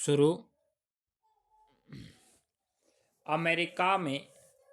शुरू अमेरिका में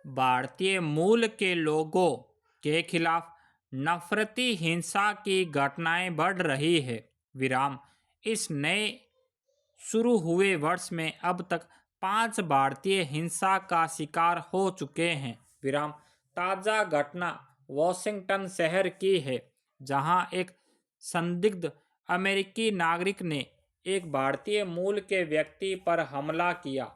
भारतीय मूल के लोगों के खिलाफ नफरती हिंसा की घटनाएं बढ़ रही है। विराम इस नए शुरू हुए वर्ष में अब तक 5 भारतीय हिंसा का शिकार हो चुके हैं। विराम ताज़ा घटना वॉशिंगटन शहर की है, जहां एक संदिग्ध अमेरिकी नागरिक ने एक भारतीय मूल के व्यक्ति पर हमला किया,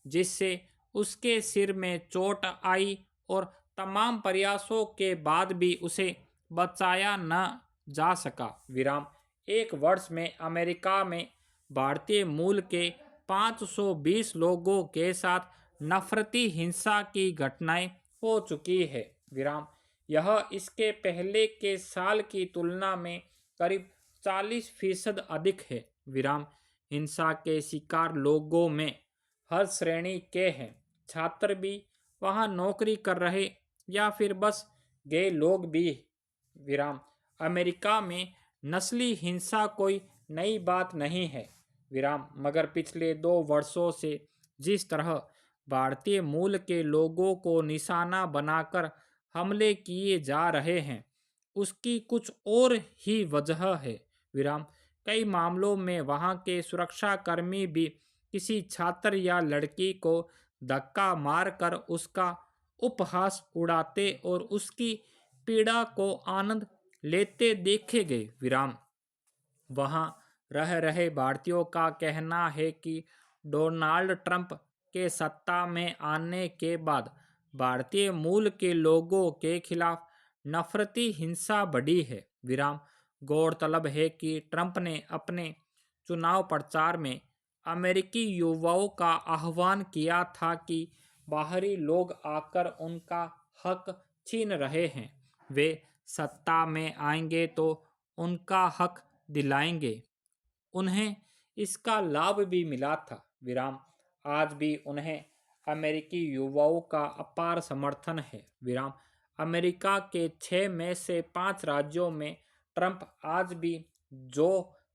जिससे उसके सिर में चोट आई और तमाम प्रयासों के बाद भी उसे बचाया न जा सका। विराम एक वर्ष में अमेरिका में भारतीय मूल के 520 लोगों के साथ नफरती हिंसा की घटनाएं हो चुकी है। विराम यह इसके पहले के साल की तुलना में करीब 40% अधिक है। विराम हिंसा के शिकार लोगों में हर श्रेणी के हैं, छात्र भी, वहाँ नौकरी कर रहे या फिर बस गए लोग भी। विराम अमेरिका में नस्ली हिंसा कोई नई बात नहीं है। विराम मगर पिछले 2 वर्षों से जिस तरह भारतीय मूल के लोगों को निशाना बनाकर हमले किए जा रहे हैं, उसकी कुछ और ही वजह है। विराम कई मामलों में वहां के सुरक्षाकर्मी भी किसी छात्र या लड़की को धक्का मारकर उसका उपहास उड़ाते और उसकी पीड़ा को आनंद लेते देखे गए। विराम वहां रह रहे भारतीयों का कहना है कि डोनाल्ड ट्रंप के सत्ता में आने के बाद भारतीय मूल के लोगों के खिलाफ नफरती हिंसा बढ़ी है। विराम गौरतलब है कि ट्रंप ने अपने चुनाव प्रचार में अमेरिकी युवाओं का आह्वान किया था कि बाहरी लोग आकर उनका हक छीन रहे हैं, वे सत्ता में आएंगे तो उनका हक दिलाएंगे। उन्हें इसका लाभ भी मिला था। विराम आज भी उन्हें अमेरिकी युवाओं का अपार समर्थन है। विराम अमेरिका के 6 में से 5 राज्यों में ट्रंप आज भी जो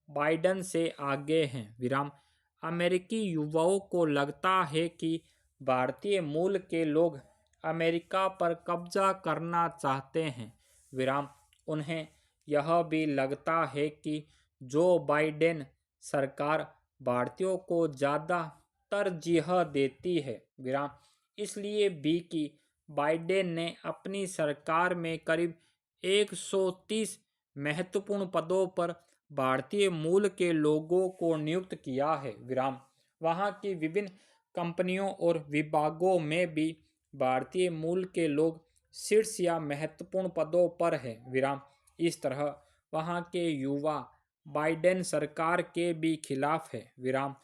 बाइडेन से आगे हैं। विराम अमेरिकी युवाओं को लगता है कि भारतीय मूल के लोग अमेरिका पर कब्जा करना चाहते हैं। विराम उन्हें यह भी लगता है कि जो बाइडेन सरकार भारतीयों को ज़्यादा तरजीह देती है। विराम इसलिए भी कि बाइडेन ने अपनी सरकार में करीब 130 महत्वपूर्ण पदों पर भारतीय मूल के लोगों को नियुक्त किया है। विराम वहाँ की विभिन्न कंपनियों और विभागों में भी भारतीय मूल के लोग शीर्ष या महत्वपूर्ण पदों पर हैं। विराम इस तरह वहाँ के युवा बाइडेन सरकार के भी खिलाफ है। विराम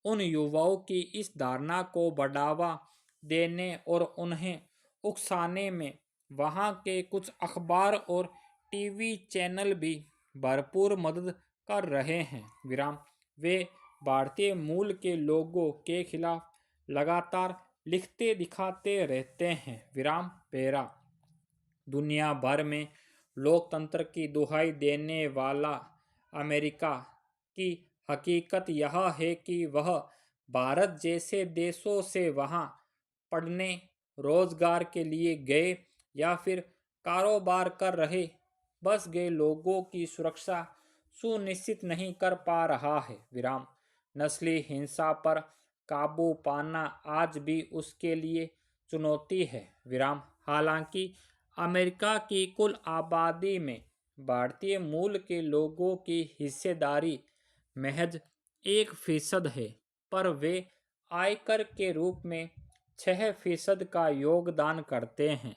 उन युवाओं की इस धारणा को बढ़ावा देने और उन्हें उकसाने में वहाँ के कुछ अखबार और टीवी चैनल भी भरपूर मदद कर रहे हैं। विराम वे भारतीय मूल के लोगों के खिलाफ लगातार लिखते दिखाते रहते हैं। विराम पेरा दुनिया भर में लोकतंत्र की दुहाई देने वाला अमेरिका की हकीकत यह है कि वह भारत जैसे देशों से वहाँ पढ़ने, रोजगार के लिए गए या फिर कारोबार कर रहे बस गए लोगों की सुरक्षा सुनिश्चित नहीं कर पा रहा है। विराम नस्ली हिंसा पर काबू पाना आज भी उसके लिए चुनौती है। विराम हालांकि अमेरिका की कुल आबादी में भारतीय मूल के लोगों की हिस्सेदारी महज 1% है, पर वे आयकर के रूप में 6% का योगदान करते हैं।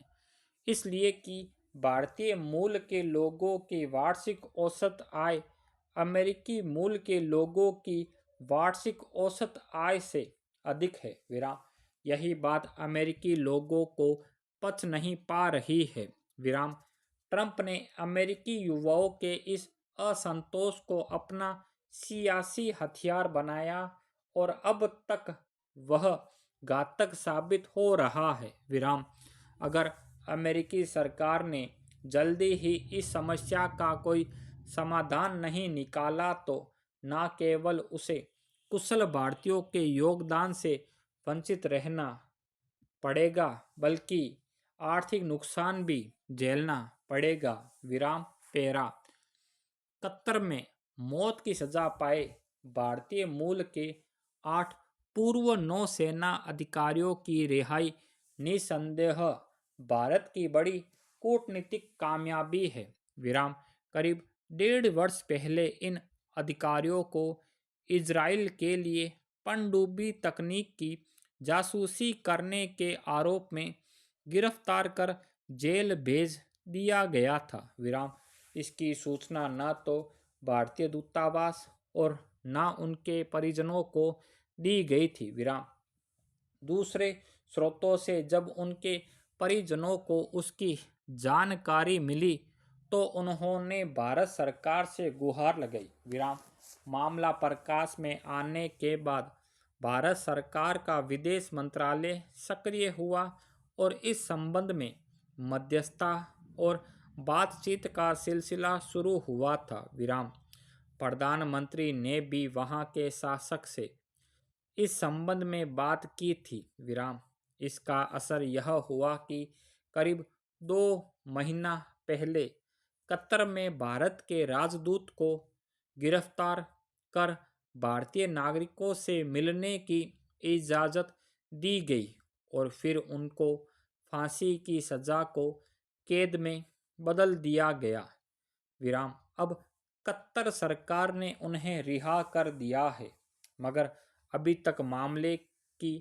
इसलिए कि भारतीय मूल के लोगों की वार्षिक औसत आय अमेरिकी मूल के लोगों की वार्षिक औसत आय से अधिक है। विराम यही बात अमेरिकी लोगों को पच नहीं पा रही है। विराम ट्रंप ने अमेरिकी युवाओं के इस असंतोष को अपना सियासी हथियार बनाया और अब तक वह घातक साबित हो रहा है। विराम अगर अमेरिकी सरकार ने जल्दी ही इस समस्या का कोई समाधान नहीं निकाला तो न केवल उसे कुशल भारतीयों के योगदान से वंचित रहना पड़ेगा, बल्कि आर्थिक नुकसान भी झेलना पड़ेगा। विराम। पेरा। कतर में मौत की सजा पाए भारतीय मूल के 8 पूर्व नौसेना अधिकारियों की रिहाई निसंदेह भारत की बड़ी कूटनीतिक कामयाबी है। विराम। करीब 1.5 वर्ष पहले इन अधिकारियों को इजराइल के लिए पनडुब्बी तकनीक की जासूसी करने के आरोप में गिरफ्तार कर जेल भेज दिया गया था। विराम। इसकी सूचना न तो भारतीय दूतावास और न उनके परिजनों को दी गई थी। विराम। दूसरे स्रोतों से जब उनके परिजनों को उसकी जानकारी मिली तो उन्होंने भारत सरकार से गुहार लगाई। विराम। मामला प्रकाश में आने के बाद भारत सरकार का विदेश मंत्रालय सक्रिय हुआ और इस संबंध में मध्यस्थता और बातचीत का सिलसिला शुरू हुआ था। विराम। प्रधानमंत्री ने भी वहां के शासक से इस संबंध में बात की थी। विराम। इसका असर यह हुआ कि करीब 2 महीना पहले कतर में भारत के राजदूत को गिरफ्तार कर भारतीय नागरिकों से मिलने की इजाज़त दी गई और फिर उनको फांसी की सज़ा को कैद में बदल दिया गया। विराम। अब कतर सरकार ने उन्हें रिहा कर दिया है, मगर अभी तक मामले की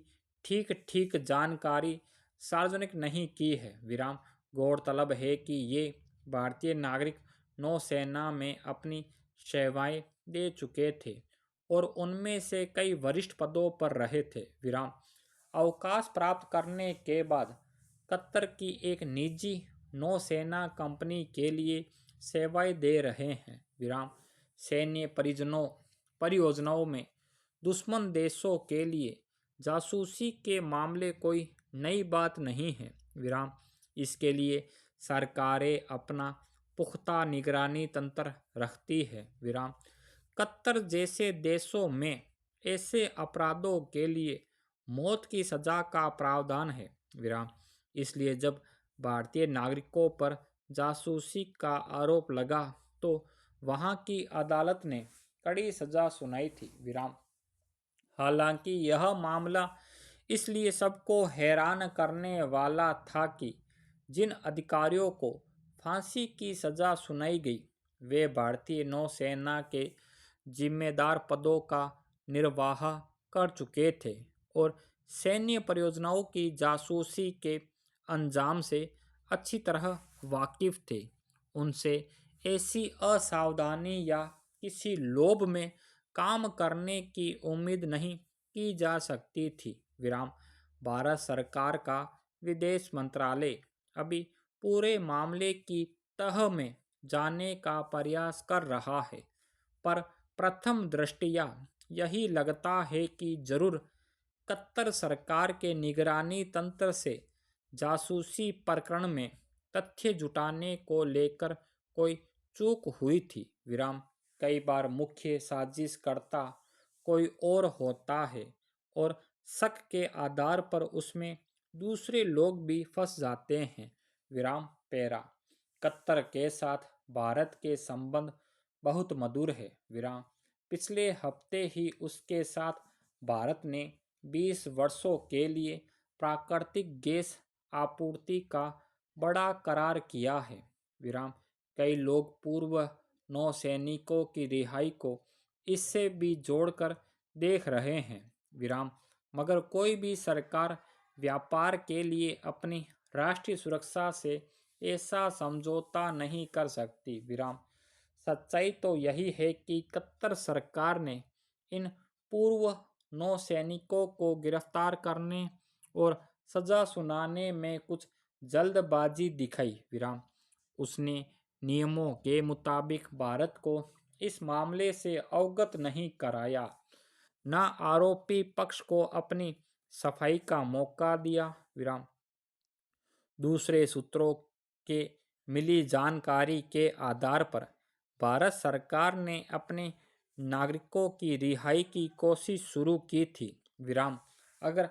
ठीक ठीक जानकारी सार्वजनिक नहीं की है। विराम। गौरतलब है कि ये भारतीय नागरिक नौसेना में अपनी सेवाएं दे चुके थे और उनमें से कई वरिष्ठ पदों पर रहे थे। विराम। अवकाश प्राप्त करने के बाद कतर की एक निजी नौसेना कंपनी के लिए सेवाएं दे रहे हैं। विराम। सैन्य परियोजनाओं में दुश्मन देशों के लिए जासूसी के मामले कोई नई बात नहीं है। विराम। इसके लिए सरकारें अपना पुख्ता निगरानी तंत्र रखती है। विराम। कतर जैसे देशों में ऐसे अपराधों के लिए मौत की सजा का प्रावधान है। विराम। इसलिए जब भारतीय नागरिकों पर जासूसी का आरोप लगा तो वहां की अदालत ने कड़ी सजा सुनाई थी। विराम। हालांकि यह मामला इसलिए सबको हैरान करने वाला था कि जिन अधिकारियों को फांसी की सजा सुनाई गई वे भारतीय नौसेना के जिम्मेदार पदों का निर्वाह कर चुके थे और सैन्य परियोजनाओं की जासूसी के अंजाम से अच्छी तरह वाकिफ थे। उनसे ऐसी असावधानी या किसी लोभ में काम करने की उम्मीद नहीं की जा सकती थी। विराम। भारत सरकार का विदेश मंत्रालय अभी पूरे मामले की तह में जाने का प्रयास कर रहा है, पर प्रथम दृष्टया यही लगता है कि जरूर कतर सरकार के निगरानी तंत्र से जासूसी प्रकरण में तथ्य जुटाने को लेकर कोई चूक हुई थी। विराम। कई बार मुख्य साजिशकर्ता कोई और होता है और शक के आधार पर उसमें दूसरे लोग भी फंस जाते हैं। विराम। पेरा। कतर के साथ भारत के संबंध बहुत मधुर है। विराम। पिछले हफ्ते ही उसके साथ भारत ने 20 वर्षों के लिए प्राकृतिक गैस आपूर्ति का बड़ा करार किया है। विराम। कई लोग पूर्व नौसैनिकों की रिहाई को इससे भी जोड़कर देख रहे हैं। विराम। मगर कोई भी सरकार व्यापार के लिए अपनी राष्ट्रीय सुरक्षा से ऐसा समझौता नहीं कर सकती। विराम। सच्चाई तो यही है कि कतर सरकार ने इन पूर्व नौसैनिकों को गिरफ्तार करने और सजा सुनाने में कुछ जल्दबाजी दिखाई। विराम। उसने नियमों के मुताबिक भारत को इस मामले से अवगत नहीं कराया, न आरोपी पक्ष को अपनी सफाई का मौका दिया। विराम। दूसरे सूत्रों के मिली जानकारी के आधार पर भारत सरकार ने अपने नागरिकों की रिहाई की कोशिश शुरू की थी। विराम अगर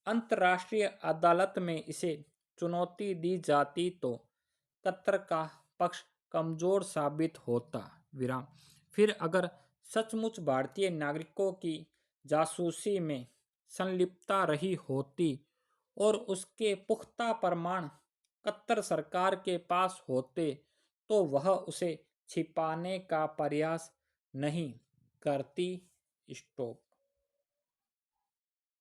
अंतर्राष्ट्रीय अदालत में इसे चुनौती दी जाती तो कतर का पक्ष कमजोर साबित होता। विराम फिर अगर सचमुच भारतीय नागरिकों की जासूसी में संलिप्तता रही होती और उसके पुख्ता प्रमाण कतर सरकार के पास होते तो वह उसे छिपाने का प्रयास नहीं करती। स्टॉप।